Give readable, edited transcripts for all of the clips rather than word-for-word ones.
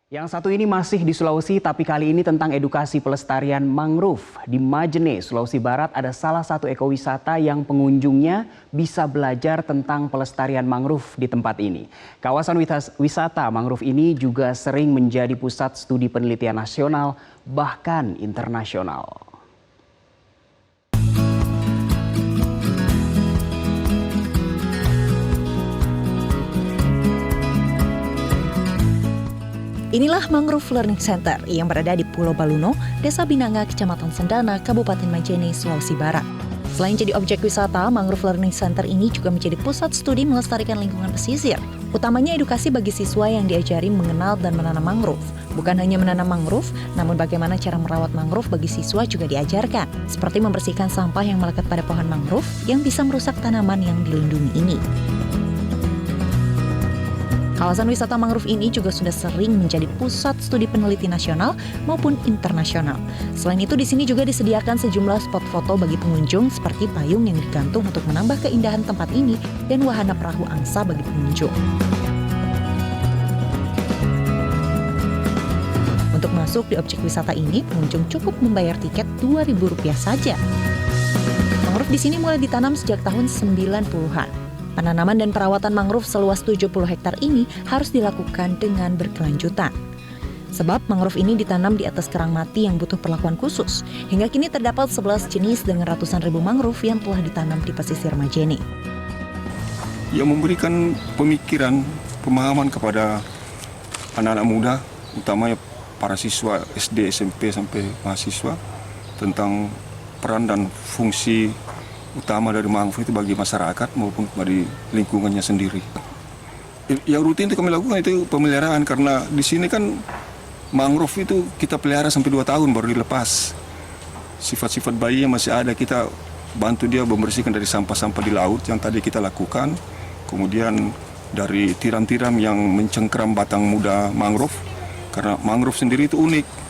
Yang satu ini masih di Sulawesi, tapi kali ini tentang edukasi pelestarian mangrove. Di Majene, Sulawesi Barat ada salah satu ekowisata yang pengunjungnya bisa belajar tentang pelestarian mangrove di tempat ini. Kawasan wisata mangrove ini juga sering menjadi pusat studi penelitian nasional, bahkan internasional. Inilah Mangrove Learning Center yang berada di Pulau Baluno, Desa Binanga, Kecamatan Sendana, Kabupaten Majene, Sulawesi Barat. Selain jadi objek wisata, Mangrove Learning Center ini juga menjadi pusat studi melestarikan lingkungan pesisir. Utamanya edukasi bagi siswa yang diajari mengenal dan menanam mangrove. Bukan hanya menanam mangrove, namun bagaimana cara merawat mangrove bagi siswa juga diajarkan. Seperti membersihkan sampah yang melekat pada pohon mangrove yang bisa merusak tanaman yang dilindungi ini. Kawasan wisata mangrove ini juga sudah sering menjadi pusat studi peneliti nasional maupun internasional. Selain itu, di sini juga disediakan sejumlah spot foto bagi pengunjung seperti payung yang digantung untuk menambah keindahan tempat ini dan wahana perahu angsa bagi pengunjung. Untuk masuk di objek wisata ini, pengunjung cukup membayar tiket Rp2.000 saja. Mangrove di sini mulai ditanam sejak tahun 90-an. Penanaman dan perawatan mangrove seluas 70 hektar ini harus dilakukan dengan berkelanjutan. Sebab mangrove ini ditanam di atas kerang mati yang butuh perlakuan khusus. Hingga kini terdapat 11 jenis dengan ratusan ribu mangrove yang telah ditanam di pesisir Majene. Yang memberikan pemikiran, pemahaman kepada anak-anak muda, utamanya para siswa SD, SMP sampai mahasiswa tentang peran dan fungsi utama dari mangrove itu bagi masyarakat maupun bagi lingkungannya sendiri. Yang rutin itu kami lakukan itu pemeliharaan, karena di sini kan mangrove itu kita pelihara sampai 2 tahun baru dilepas. Sifat-sifat bayinya masih ada, kita bantu dia membersihkan dari sampah-sampah di laut yang tadi kita lakukan. Kemudian dari tiram-tiram yang mencengkeram batang muda mangrove, karena mangrove sendiri itu unik.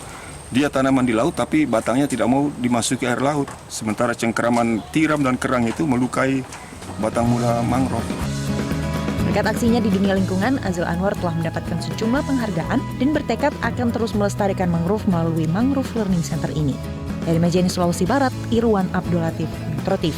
Dia tanaman di laut tapi batangnya tidak mau dimasuki air laut. Sementara cengkeraman tiram dan kerang itu melukai batang muda mangrove. Berkat aksinya di dunia lingkungan, Azil Anwar telah mendapatkan sejumlah penghargaan dan bertekad akan terus melestarikan mangrove melalui Mangrove Learning Center ini. Dari Majene, Sulawesi Barat, Irwan Abdul Latif, Metro TV.